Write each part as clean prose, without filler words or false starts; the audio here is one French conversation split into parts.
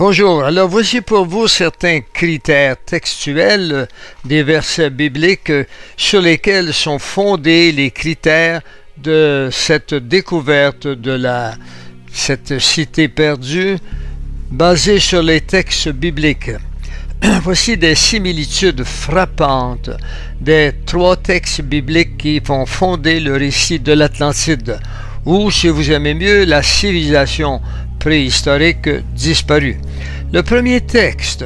Bonjour, alors voici pour vous certains critères textuels des versets bibliques sur lesquels sont fondés les critères de cette découverte de cette cité perdue basée sur les textes bibliques. Voici des similitudes frappantes des trois textes bibliques qui vont fonder le récit de l'Atlantide, ou, si vous aimez mieux, la civilisation préhistorique disparue. Le premier texte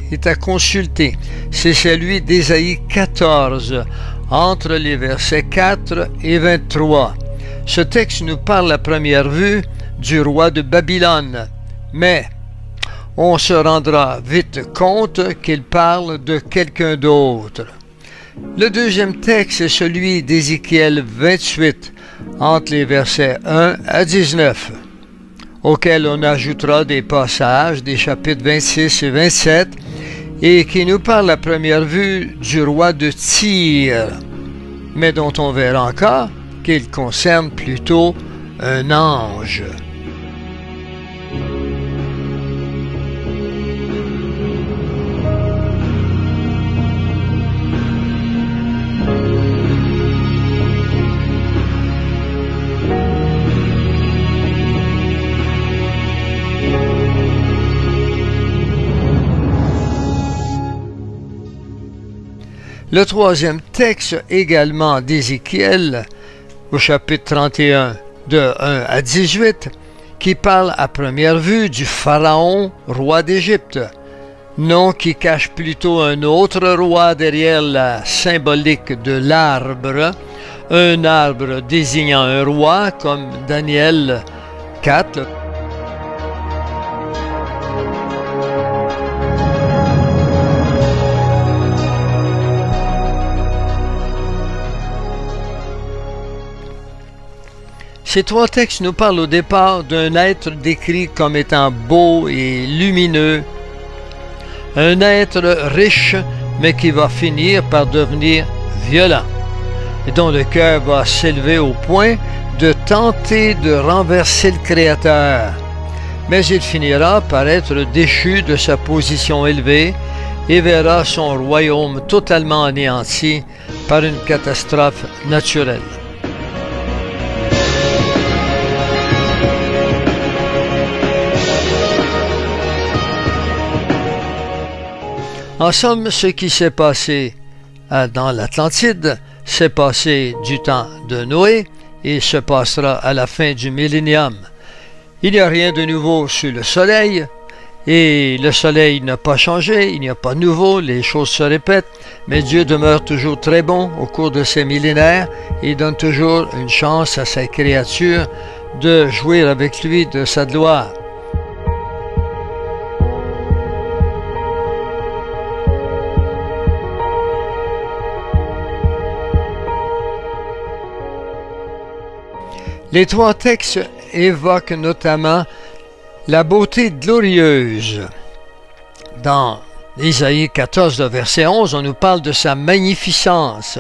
qui est à consulter, c'est celui d'Ésaïe 14, entre les versets 4 et 23. Ce texte nous parle à première vue du roi de Babylone, mais on se rendra vite compte qu'il parle de quelqu'un d'autre. Le deuxième texte est celui d'Ézéchiel 28, entre les versets 1 à 19, auquel on ajoutera des passages des chapitres 26 et 27, et qui nous parle à première vue du roi de Tyr, mais dont on verra encore qu'il concerne plutôt un ange. Le troisième texte, également d'Ézéchiel, au chapitre 31, de 1 à 18, qui parle à première vue du Pharaon, roi d'Égypte, nom qui cache plutôt un autre roi derrière la symbolique de l'arbre, un arbre désignant un roi, comme Daniel 4. Ces trois textes nous parlent au départ d'un être décrit comme étant beau et lumineux, un être riche mais qui va finir par devenir violent et dont le cœur va s'élever au point de tenter de renverser le Créateur. Mais il finira par être déchu de sa position élevée et verra son royaume totalement anéanti par une catastrophe naturelle. En somme, ce qui s'est passé dans l'Atlantide s'est passé du temps de Noé et se passera à la fin du millénium. Il n'y a rien de nouveau sous le soleil et le soleil n'a pas changé, il n'y a pas de nouveau, les choses se répètent, mais Dieu demeure toujours très bon au cours de ces millénaires et donne toujours une chance à sa créature de jouir avec lui de sa gloire. Les trois textes évoquent notamment la beauté glorieuse. Dans Ésaïe 14, verset 11, on nous parle de sa magnificence.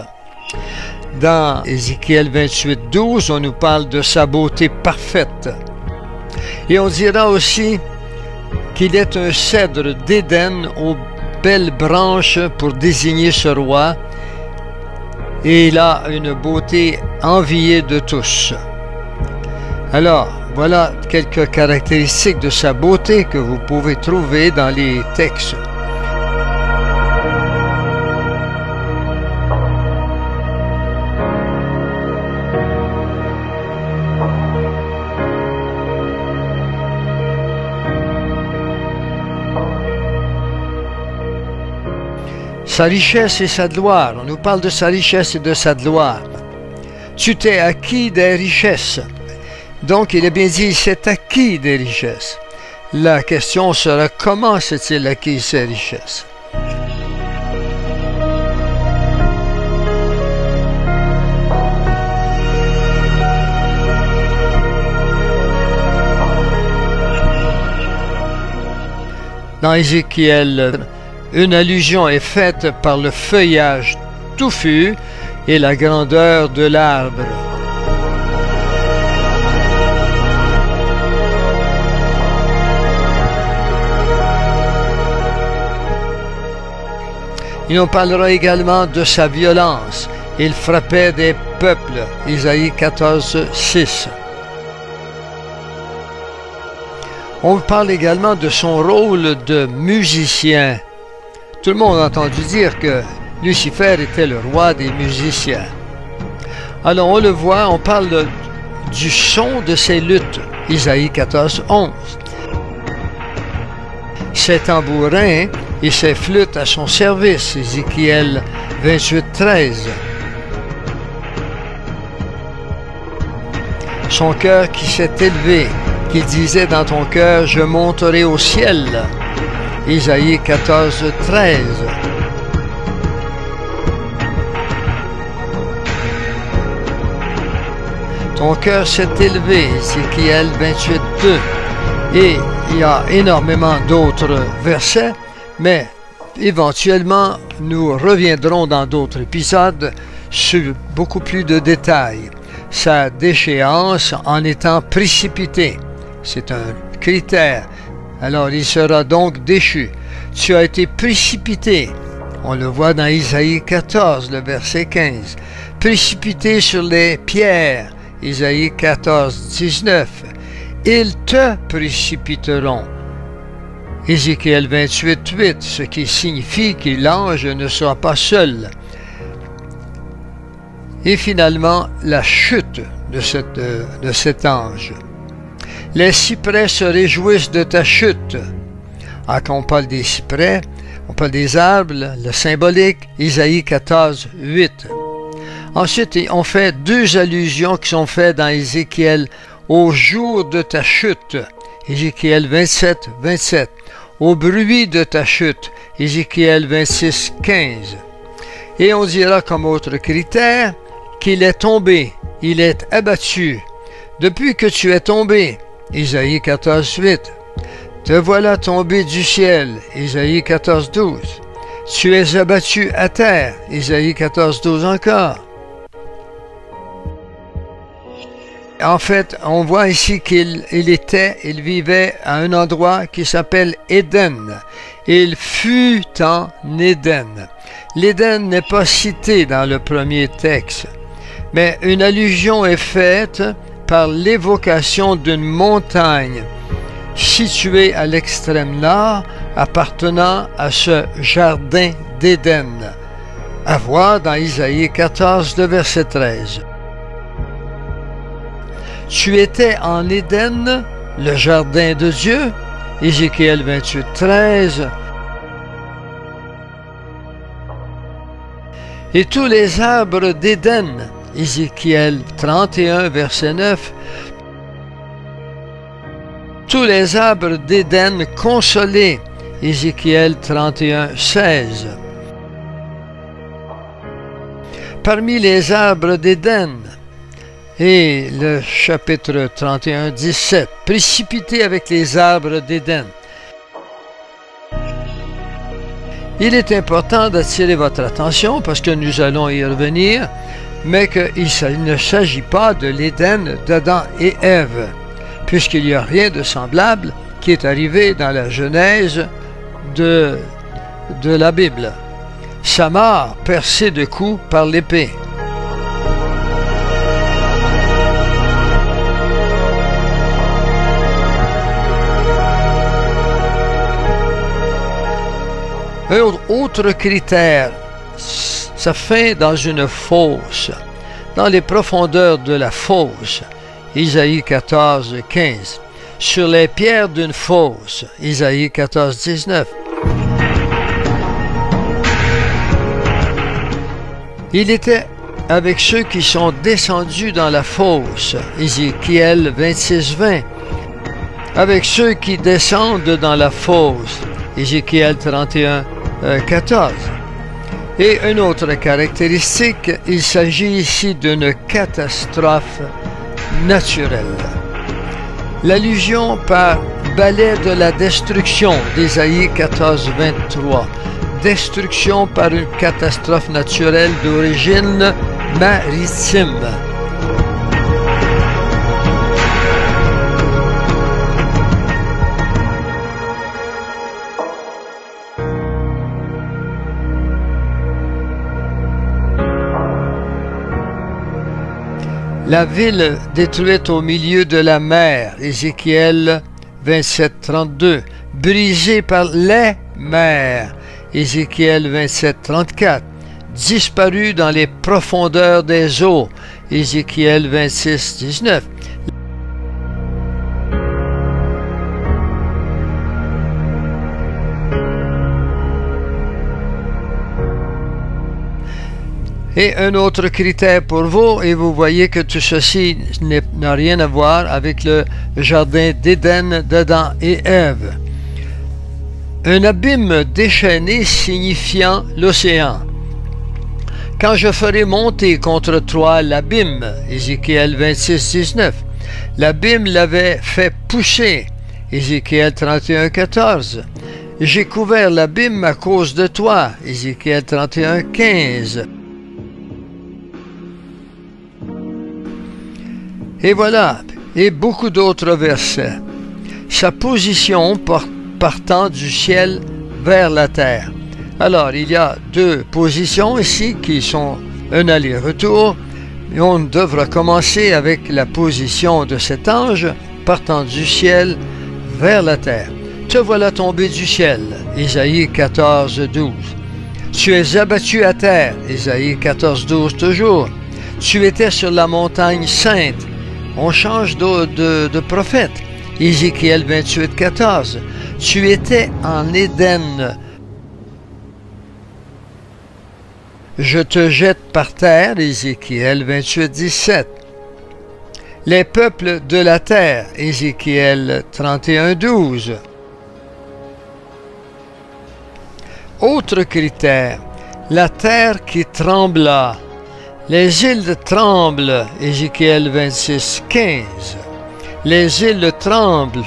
Dans Ézéchiel 28, 12, on nous parle de sa beauté parfaite. Et on dira aussi qu'il est un cèdre d'Éden aux belles branches pour désigner ce roi. Et il a une beauté enviée de tous. Alors, voilà quelques caractéristiques de sa beauté que vous pouvez trouver dans les textes. Sa richesse et sa gloire. On nous parle de sa richesse et de sa gloire. Tu t'es acquis des richesses. Donc, il est bien dit, il s'est acquis des richesses. La question sera, comment s'est-il acquis ces richesses? Dans Ézéchiel, une allusion est faite par le feuillage touffu et la grandeur de l'arbre. Il nous parlera également de sa violence. Il frappait des peuples. Isaïe 14, 6. On parle également de son rôle de musicien. Tout le monde a entendu dire que Lucifer était le roi des musiciens. Alors on le voit, on parle du son de ses luttes. Isaïe 14, 11. Ses tambourins et ses flûtes à son service. Ézéchiel 28, 13. Son cœur qui s'est élevé, qui disait dans ton cœur, je monterai au ciel. Isaïe 14, 13. Ton cœur s'est élevé, Ézéchiel 28, 2. Et il y a énormément d'autres versets, mais éventuellement, nous reviendrons dans d'autres épisodes sur beaucoup plus de détails. Sa déchéance en étant précipité, c'est un critère. Alors il sera donc déchu. Tu as été précipité. On le voit dans Isaïe 14, le verset 15. Précipité sur les pierres. Isaïe 14, 19. Ils te précipiteront. Ézéchiel 28, 8, ce qui signifie que l'ange ne sera pas seul. Et finalement, la chute de cet ange. Les cyprès se réjouissent de ta chute. Quand on parle des cyprès, on parle des arbres, le symbolique, Isaïe 14, 8. Ensuite, on fait deux allusions qui sont faites dans Ézéchiel au jour de ta chute, Ézéchiel 27, 27. Au bruit de ta chute, Ézéchiel 26, 15. Et on dira comme autre critère qu'il est tombé, il est abattu. Depuis que tu es tombé, Isaïe 14, 8. Te voilà tombé du ciel, Isaïe 14, 12. Tu es abattu à terre, Isaïe 14, 12 encore. En fait, on voit ici qu'il vivait à un endroit qui s'appelle Éden. Il fut en Éden. L'Éden n'est pas cité dans le premier texte, mais une allusion est faite par l'évocation d'une montagne située à l'extrême nord, appartenant à ce jardin d'Éden. À voir dans Isaïe 14, le verset 13. Tu étais en Éden, le jardin de Dieu, Ézéchiel 28, 13. Et tous les arbres d'Éden, Ézéchiel 31, verset 9. Tous les arbres d'Éden consolés, Ézéchiel 31, 16. Parmi les arbres d'Éden, et le chapitre 31, 17, précipité avec les arbres d'Éden. Il est important d'attirer votre attention, parce que nous allons y revenir, mais qu'il ne s'agit pas de l'Éden d'Adam et Ève, puisqu'il n'y a rien de semblable qui est arrivé dans la Genèse de la Bible. Samar percé de coups par l'épée. Un autre critère, sa fin dans une fosse, dans les profondeurs de la fosse, Isaïe 14, 15, sur les pierres d'une fosse, Isaïe 14, 19. Il était avec ceux qui sont descendus dans la fosse, Ézéchiel 26, 20, avec ceux qui descendent dans la fosse, Ézéchiel 31, 14. Et une autre caractéristique, il s'agit ici d'une catastrophe naturelle. L'allusion par balai de la destruction d'Ésaïe 14, 23. Destruction par une catastrophe naturelle d'origine maritime. La ville détruite au milieu de la mer, Ézéchiel 27, 32. Brisée par les mers, Ézéchiel 27, 34. Disparue dans les profondeurs des eaux, Ézéchiel 26, 19. Et un autre critère pour vous, et vous voyez que tout ceci n'a rien à voir avec le jardin d'Éden d'Adam et Ève. Un abîme déchaîné signifiant l'océan. Quand je ferai monter contre toi l'abîme, Ézéchiel 26, 19. L'abîme l'avait fait pousser, Ézéchiel 31, 14. J'ai couvert l'abîme à cause de toi, Ézéchiel 31, 15. Et voilà, et beaucoup d'autres versets. Sa position partant du ciel vers la terre. Alors, il y a deux positions ici qui sont un aller-retour. Et on devra commencer avec la position de cet ange partant du ciel vers la terre. Te voilà tombé du ciel, Ésaïe 14, 12. Tu es abattu à terre, Ésaïe 14, 12 toujours. Tu étais sur la montagne sainte. On change de prophète. Ézéchiel 28, 14. Tu étais en Éden. Je te jette par terre. Ézéchiel 28, 17. Les peuples de la terre. Ézéchiel 31, 12. Autre critère. La terre qui trembla. Les îles tremblent, Ézéchiel 26, 15. Les îles tremblent,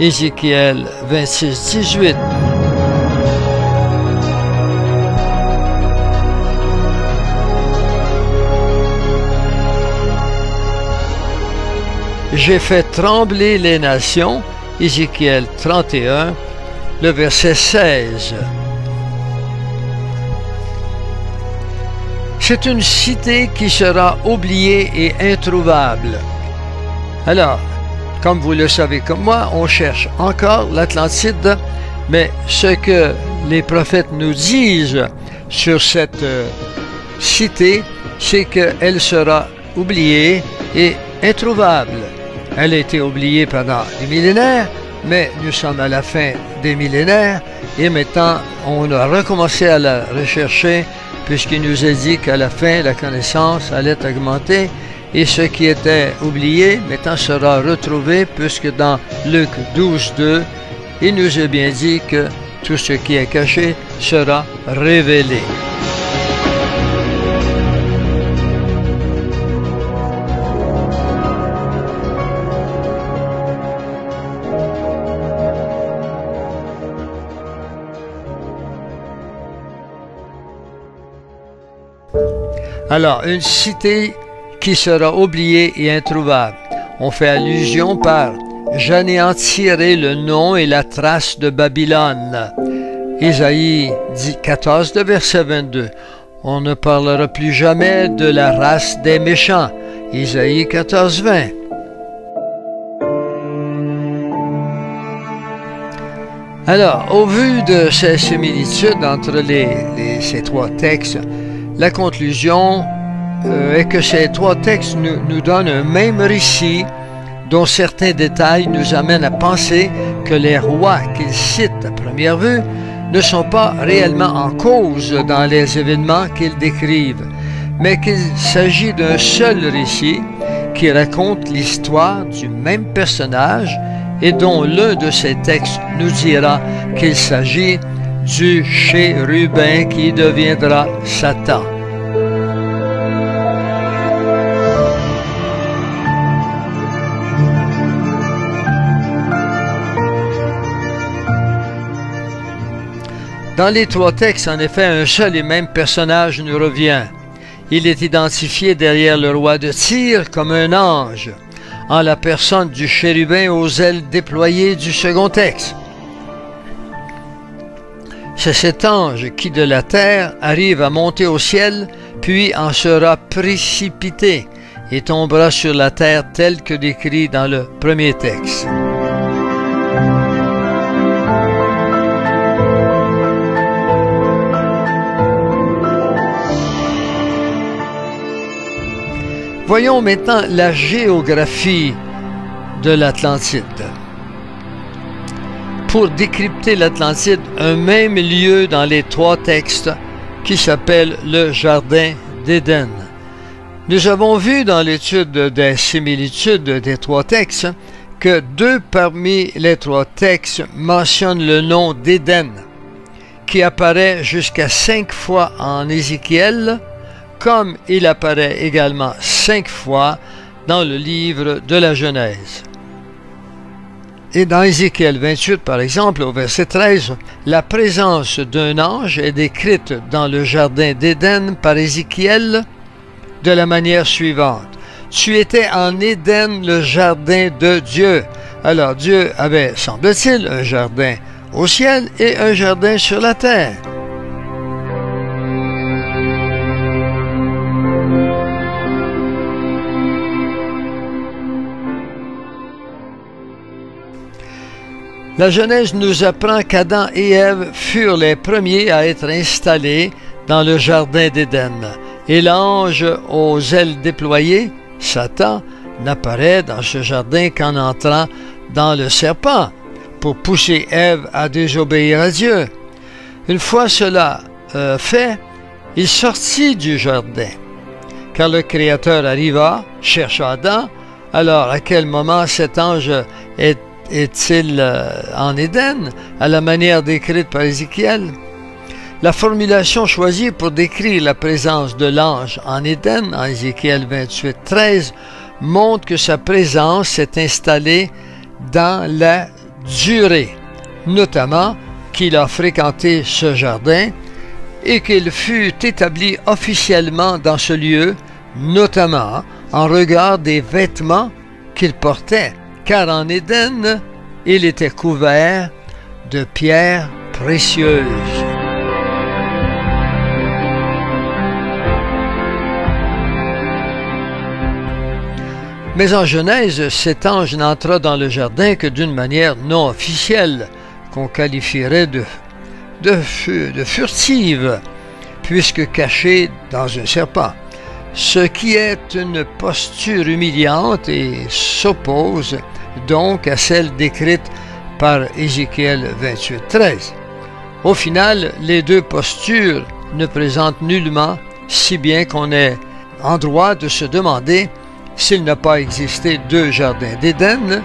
Ézéchiel 26, 18. J'ai fait trembler les nations, Ézéchiel 31, le verset 16. C'est une cité qui sera oubliée et introuvable. Alors, comme vous le savez comme moi, on cherche encore l'Atlantide, mais ce que les prophètes nous disent sur cette cité, c'est qu'elle sera oubliée et introuvable. Elle a été oubliée pendant des millénaires, mais nous sommes à la fin des millénaires et maintenant on a recommencé à la rechercher puisqu'il nous a dit qu'à la fin, la connaissance allait augmenter et ce qui était oublié, maintenant sera retrouvé, puisque dans Luc 12, 2, il nous a bien dit que tout ce qui est caché sera révélé. Alors, une cité qui sera oubliée et introuvable. On fait allusion par « J'anéantirai le nom et la trace de Babylone ». Isaïe 14, verset 22. On ne parlera plus jamais de la race des méchants. Isaïe 14, 20. Alors, au vu de ces similitudes entre ces trois textes, la conclusion est que ces trois textes nous donnent un même récit dont certains détails nous amènent à penser que les rois qu'ils citent à première vue ne sont pas réellement en cause dans les événements qu'ils décrivent, mais qu'il s'agit d'un seul récit qui raconte l'histoire du même personnage et dont l'un de ces textes nous dira qu'il s'agit du chérubin qui deviendra Satan. Dans les trois textes, en effet, un seul et même personnage nous revient. Il est identifié derrière le roi de Tyr comme un ange, en la personne du chérubin aux ailes déployées du second texte. C'est cet ange qui de la terre arrive à monter au ciel, puis en sera précipité. et tombera sur la terre tel que décrit dans le premier texte. Voyons maintenant la géographie de l'Atlantide. Pour décrypter l'Atlantide, un même lieu dans les trois textes qui s'appelle le Jardin d'Éden. Nous avons vu dans l'étude des similitudes des trois textes que deux parmi les trois textes mentionnent le nom d'Éden, qui apparaît jusqu'à 5 fois en Ézéchiel, comme il apparaît également 5 fois dans le livre de la Genèse. Et dans Ézéchiel 28, par exemple, au verset 13, la présence d'un ange est décrite dans le jardin d'Éden par Ézéchiel de la manière suivante. Tu étais en Éden, le jardin de Dieu. Alors Dieu avait, semble-t-il, un jardin au ciel et un jardin sur la terre. La Genèse nous apprend qu'Adam et Ève furent les premiers à être installés dans le jardin d'Éden. Et l'ange aux ailes déployées, Satan, n'apparaît dans ce jardin qu'en entrant dans le serpent pour pousser Ève à désobéir à Dieu. Une fois cela fait, il sortit du jardin, car le Créateur arriva, chercha Adam. Alors, à quel moment cet ange est-il en Éden, à la manière décrite par Ézéchiel? La formulation choisie pour décrire la présence de l'ange en Éden, en Ézéchiel 28, 13, montre que sa présence s'est installée dans la durée, notamment qu'il a fréquenté ce jardin et qu'il fut établi officiellement dans ce lieu, notamment en regard des vêtements qu'il portait, car en Éden, il était couvert de pierres précieuses. Mais en Genèse, cet ange n'entra dans le jardin que d'une manière non officielle, qu'on qualifierait de furtive, puisque caché dans un serpent, ce qui est une posture humiliante et s'oppose donc à celle décrite par Ézéchiel 28, 13. Au final, les deux postures ne présentent nullement, si bien qu'on est en droit de se demander s'il n'a pas existé deux jardins d'Éden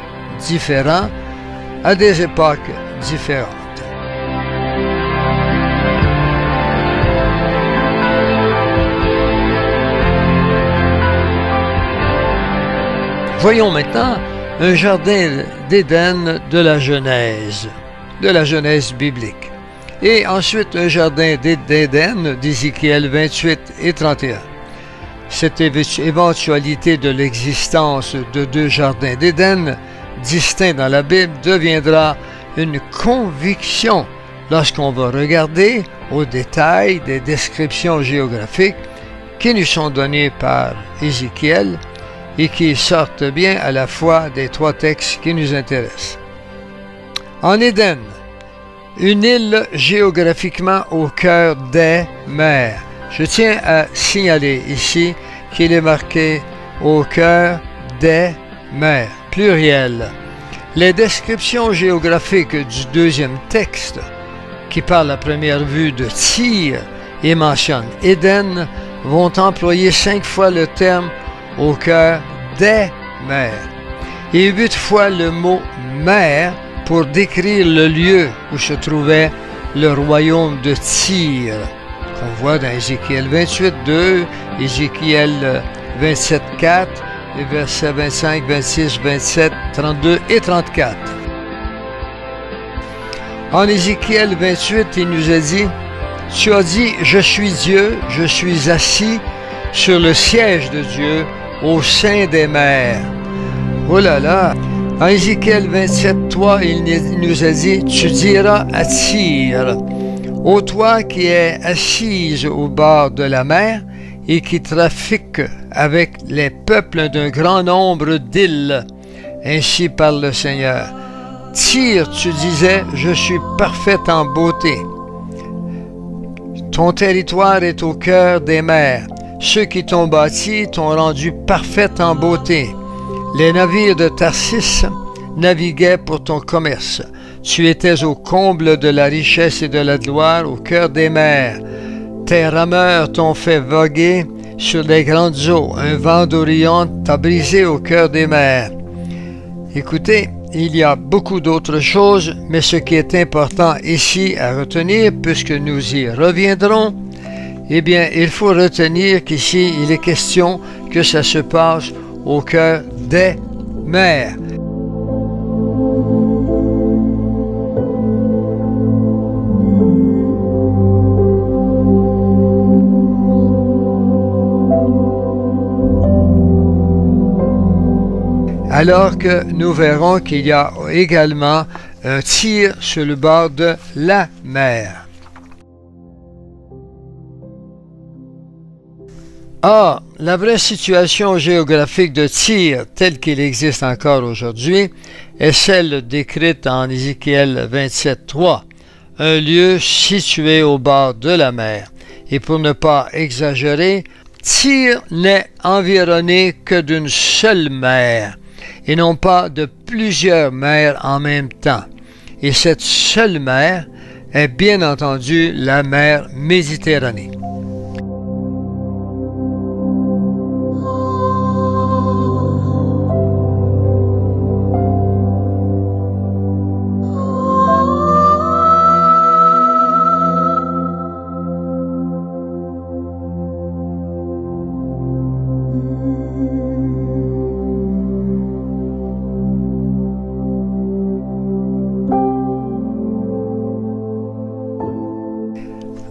différents à des époques différentes. Voyons maintenant un jardin d'Éden de la Genèse biblique, et ensuite un jardin d'Éden d'Ézéchiel 28 et 31. Cette éventualité de l'existence de deux jardins d'Éden distincts dans la Bible deviendra une conviction lorsqu'on va regarder au détail des descriptions géographiques qui nous sont données par Ézéchiel et qui sortent bien à la fois des trois textes qui nous intéressent. En Éden, une île géographiquement au cœur des mers. Je tiens à signaler ici qu'il est marqué au cœur des mers, pluriel. Les descriptions géographiques du deuxième texte, qui par la première vue de Tyr et mentionne Éden, vont employer 5 fois le terme au cœur des mers et 8 fois le mot mer pour décrire le lieu où se trouvait le royaume de Tyr, qu'on voit dans Ézéchiel 28, 2, Ézéchiel 27, 4, et versets 25, 26, 27, 32 et 34. En Ézéchiel 28, il nous a dit, « Tu as dit, je suis Dieu, je suis assis sur le siège de Dieu au sein des mers. » Oh là là! En Ézéchiel 27, 3, il nous a dit, « Tu diras à Tyr, ô toi qui es assise au bord de la mer et qui trafique avec les peuples d'un grand nombre d'îles. Ainsi parle le Seigneur. Tyr, tu disais, je suis parfaite en beauté. Ton territoire est au cœur des mers. Ceux qui t'ont bâti t'ont rendu parfaite en beauté. Les navires de Tarsis naviguaient pour ton commerce. Tu étais au comble de la richesse et de la gloire au cœur des mers. Tes rameurs t'ont fait voguer sur les grandes eaux. Un vent d'Orient t'a brisé au cœur des mers. Écoutez, il y a beaucoup d'autres choses, mais ce qui est important ici à retenir, puisque nous y reviendrons, eh bien, il faut retenir qu'ici, il est question que ça se passe au cœur des mers. Alors que nous verrons qu'il y a également un Tyr sur le bord de la mer. Or, la vraie situation géographique de Tyr, telle qu'il existe encore aujourd'hui, est celle décrite en Ézéchiel 27:3, un lieu situé au bord de la mer. Et pour ne pas exagérer, Tyr n'est environné que d'une seule mer, et non pas de plusieurs mers en même temps. Et cette seule mer est bien entendu la mer Méditerranée.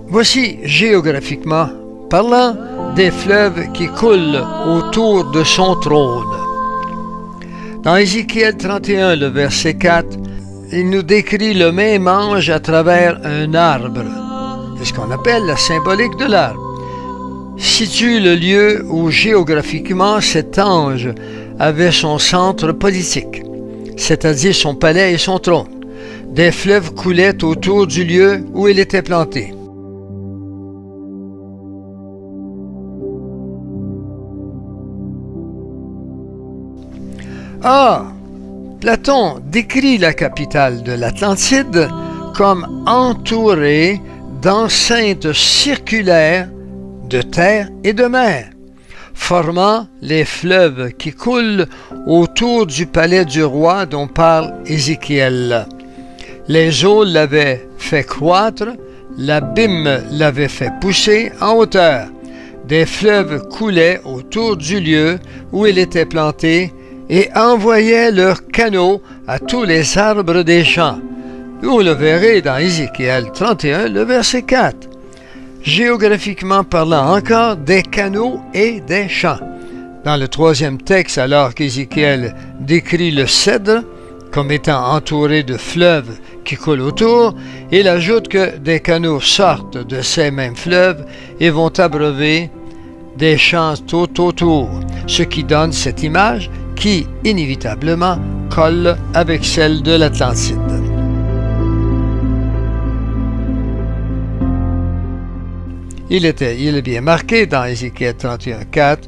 Voici, géographiquement parlant, des fleuves qui coulent autour de son trône. Dans Ézéchiel 31, le verset 4, il nous décrit le même ange à travers un arbre. C'est ce qu'on appelle la symbolique de l'arbre. Situe le lieu où géographiquement cet ange avait son centre politique, c'est-à-dire son palais et son trône. Des fleuves coulaient autour du lieu où il était planté. Or, Platon décrit la capitale de l'Atlantide comme entourée d'enceintes circulaires de terre et de mer, formant les fleuves qui coulent autour du palais du roi dont parle Ézéchiel. Les eaux l'avaient fait croître, l'abîme l'avait fait pousser en hauteur. Des fleuves coulaient autour du lieu où il était planté et envoyaient leurs canaux à tous les arbres des champs. Vous le verrez dans Ézéchiel 31, le verset 4. Géographiquement parlant encore, des canaux et des champs. Dans le troisième texte, alors qu'Ézéchiel décrit le cèdre comme étant entouré de fleuves qui coulent autour, il ajoute que des canaux sortent de ces mêmes fleuves et vont abreuver des champs tout autour, ce qui donne cette image qui, inévitablement, colle avec celle de l'Atlantide. Il est bien marqué dans Ézéchiel 31:4,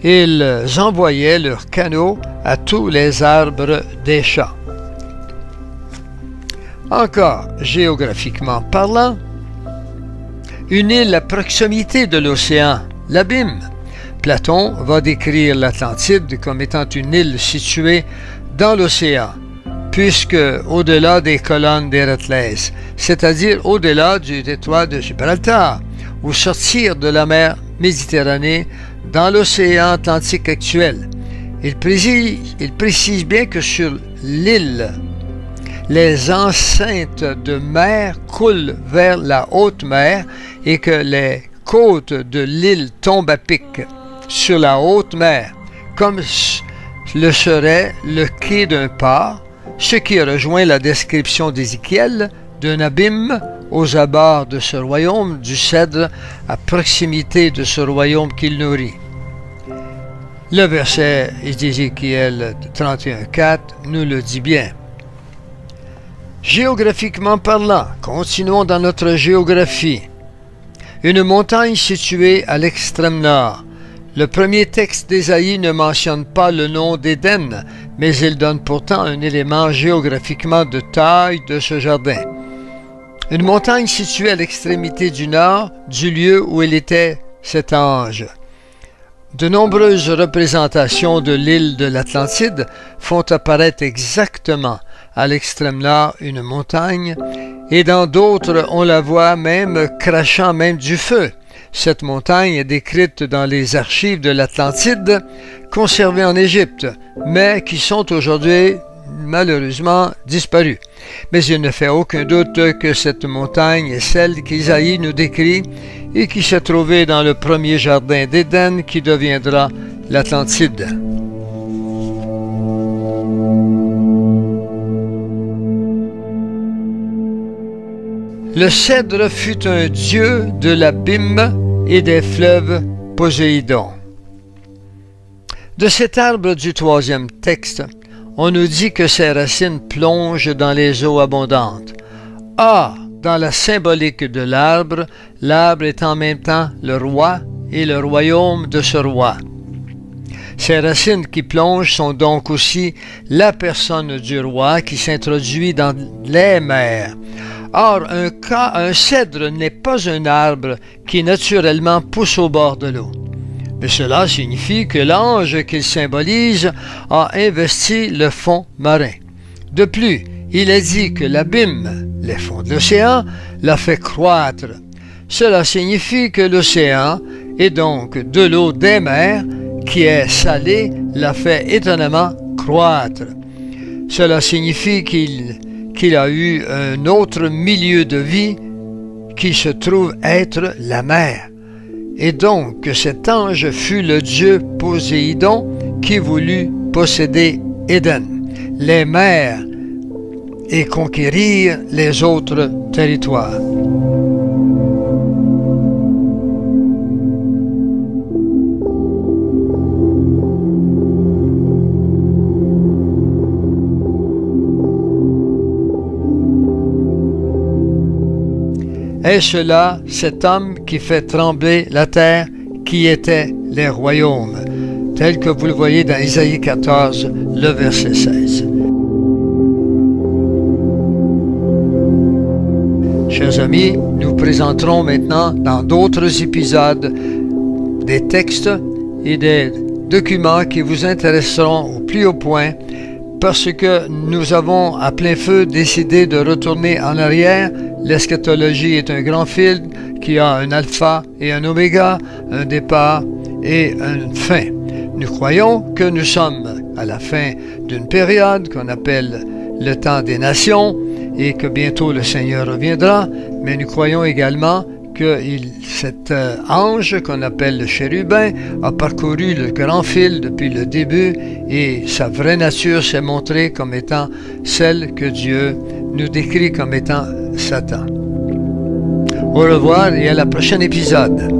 ils envoyaient leurs canaux à tous les arbres des champs. Encore, géographiquement parlant, une île à proximité de l'océan, l'abîme. Platon va décrire l'Atlantide comme étant une île située dans l'océan, puisque au-delà des colonnes d'Héraclès, c'est-à-dire au-delà du détroit de Gibraltar, ou sortir de la mer Méditerranée dans l'océan Atlantique actuel. Il précise bien que sur l'île, les enceintes de mer coulent vers la haute mer et que les côtes de l'île tombent à pic sur la haute mer, comme le serait le quai d'un port, ce qui rejoint la description d'Ézéchiel d'un abîme aux abords de ce royaume du cèdre, à proximité de ce royaume qu'il nourrit. Le verset d'Ézéchiel 31:4 nous le dit bien. Géographiquement parlant, continuons dans notre géographie. Une montagne située à l'extrême nord. Le premier texte d'Ésaïe ne mentionne pas le nom d'Éden, mais il donne pourtant un élément géographiquement de taille de ce jardin. Une montagne située à l'extrémité du nord du lieu où il était cet ange. De nombreuses représentations de l'île de l'Atlantide font apparaître exactement à l'extrême nord une montagne, et dans d'autres on la voit même crachant même du feu. Cette montagne est décrite dans les archives de l'Atlantide conservées en Égypte, mais qui sont aujourd'hui malheureusement disparues. Mais il ne fait aucun doute que cette montagne est celle qu'Isaïe nous décrit et qui s'est trouvée dans le premier jardin d'Éden qui deviendra l'Atlantide. Le cèdre fut un dieu de l'abîme et des fleuves Poséidon. De cet arbre du troisième texte, on nous dit que ses racines plongent dans les eaux abondantes. Or, dans la symbolique de l'arbre, l'arbre est en même temps le roi et le royaume de ce roi. Ces racines qui plongent sont donc aussi la personne du roi qui s'introduit dans les mers. Or, un cèdre n'est pas un arbre qui naturellement pousse au bord de l'eau. Mais cela signifie que l'ange qu'il symbolise a investi le fond marin. De plus, il est dit que l'abîme, les fonds de l'océan, l'a fait croître. Cela signifie que l'océan, et donc de l'eau des mers, qui est salée, l'a fait étonnamment croître. Cela signifie qu'il a eu un autre milieu de vie qui se trouve être la mer. Et donc que cet ange fut le dieu Poséidon qui voulut posséder Éden, les mers, et conquérir les autres territoires. Est-ce là cet homme qui fait trembler la terre, qui était les royaumes, tel que vous le voyez dans Isaïe 14, le verset 16. Chers amis, nous présenterons maintenant dans d'autres épisodes des textes et des documents qui vous intéresseront au plus haut point, parce que nous avons à plein feu décidé de retourner en arrière. L'eschatologie est un grand fil qui a un alpha et un oméga, un départ et une fin. Nous croyons que nous sommes à la fin d'une période qu'on appelle le temps des nations et que bientôt le Seigneur reviendra, mais nous croyons également que cet ange qu'on appelle le chérubin a parcouru le grand fil depuis le début et sa vraie nature s'est montrée comme étant celle que Dieu nous décrit comme étant Satan. Au revoir et à la prochaine épisode.